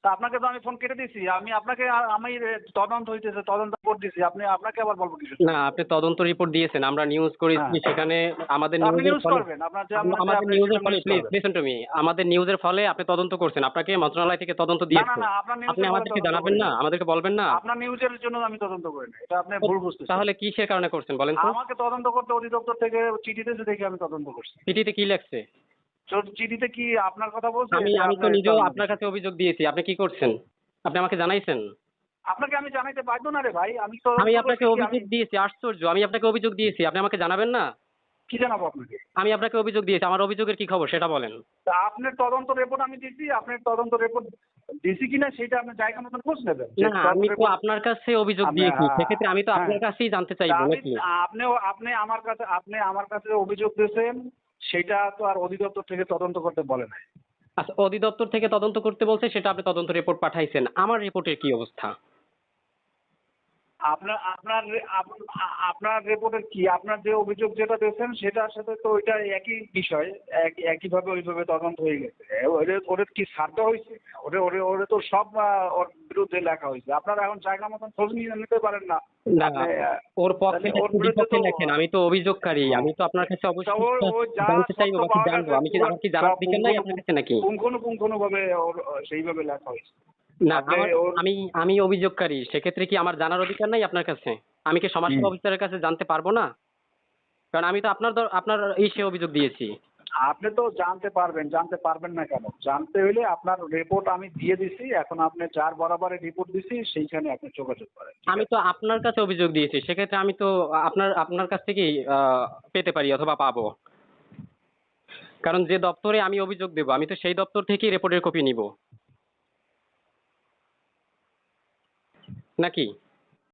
তা আপনাকে তো আমি ফোন কেটে দিছি। আমি আপনাকে আমি তদন্ত হইতেছে, তদন্ত করে দিছি। আপনাকে আবার বলবো কিসের না, জন্য? আপনি তদন্ত রিপোর্ট দিয়েছেন, আমরা নিউজ করেছি, হ্যাঁ। সেখানে আমাদের তা আপনি নিউজের নিউজ ফলে করবেন। আপনার যে আপনার যে আমাদের আপনি নিউজের সেটা ফলে নিউজ প্লিজ করবেন। লিসেন টু মি, আমাদের নিউজের ফলে আপনি তদন্ত করছেন, আপনাকে মন্ত্রণালয় থেকে তদন্ত না, না, দিয়েছে, না, আপনার আপনি নিউজের ফলে আমাদেরকে তদন্ত জানাবেন করি না, নাই। আমাদেরকে বলবেন না? আপনার নিউজের জন্য আমি তদন্ত করি নাই। এটা আপনি তো ভুল বুঝতেছেন। তাহলে কিসের কারণে করছেন বলেন তো? আমাকে তদন্ত করতে অধিদপ্তর থেকে চিঠি দিয়েছে দেখে আমি তদন্ত করছি। চিঠিতে কি লেখছে? চিঠিতে কি আপনার কথা বলছে আমি যে আমি তো আপনার নিজেও তদন্ত আপনার করছি? কাছে অভিযোগ দিয়েছি, আপনি কি করছেন? আপনি আমাকে জানাইছেন? আপনাকে আমি জানাইতে বাধ্য না রে ভাই। আমি তদন্ত আমি করছি আপনাকে কি আমি অভিযোগ দিয়েছি, আশ্চর্য! আমি আপনাকে অভিযোগ দিয়েছি, আপনি আমাকে জানাবেন না? কি জানাবো আপনাকে? আমি আপনাকে অভিযোগ দিয়েছি, আমার অভিযোগের কি খবর সেটা বলেন? তা আপনার তদন্ত রিপোর্ট আমি দিছি। আপনার তদন্ত রিপোর্ট দিছি কিনা সেটা আপনি জায়গা মতন খোঁজ নেবেন। যে না, তদন্ত আমি তো রিপোর্ট আপনার কাছে অভিযোগ আপনি দিয়েছি, সেক্ষেত্রে আমি তো হ্যাঁ। আপনার কাছেই জানতে তা চাইবো আমি নাকি? আপনি আমার কাছে অভিযোগ দিয়েছেন, সেটা তো আর অধিদপ্তর থেকে তদন্ত করতে বলে নাই। আচ্ছা, অধিদপ্তর থেকে তদন্ত করতে বলছে, সেটা আপনি তদন্ত রিপোর্ট পাঠাইছেন, আমার রিপোর্টের কি অবস্থা? আপনার আপনার আপনার রিপোর্টের কি? আপনার যে অভিযোগ যেটা দিয়েছেন সেটার সাথে তো ওইটা একই বিষয়। একইভাবে ওইভাবে তদন্ত হয়ে গেছে। ওদের কি ছাড় দেওয়া হয়েছে? ওরে তো সব ওর বিরুদ্ধে লেখা হয়েছে। আপনারা এখন জায়গা মতন খোঁজ নিয়ে নিতে পারেন না। না, আপনি ওর পক্ষে তাহলে ওর লেখেন, বিরুদ্ধে বিপক্ষে তো লেখেন, আমি তো অভিযোগকারী, হ্যাঁ। আমি তো আপনার কাছে তা অবশ্যই ও যা জানতে চাইবো তথ্য বা কি পাওয়া জানবো, গেছে আমি কি পুরো আমার কি জানার সব অধিকার নাই আপনার কাছে নাকি? পুঙ্খানুপুঙ্খভাবে ওর সেইভাবে লেখা হয়েছে। না, আপনি আমার ওর আমি আমি অভিযোগকারী, সেক্ষেত্রে কি আমার জানার অধিকার নাই আপনার কাছে? আমি কি সমাজসেবা অফিসারের কাছে জানতে পারবো না? কারণ আমি তো আপনার ইসে অভিযোগ দিয়েছি। আপনি তো জানতে পারবেন না কেন? জানতে হইলে আপনার রিপোর্ট আমি দিয়ে দিছি। এখন আপনি যার বরাবরে রিপোর্ট দিছি সেইখানে আপনি যোগাযোগ করেন। ঠিক আমি আছে? তো আপনার কাছে অভিযোগ দিয়েছি, সেক্ষেত্রে আমি তো আপনার কাছ থেকেই পেতে পারি অথবা পাবো। কারণ যে দপ্তরে আমি অভিযোগ দেবো, আমি তো সেই দপ্তর থেকেই রিপোর্টের কপি নিব, নাকি?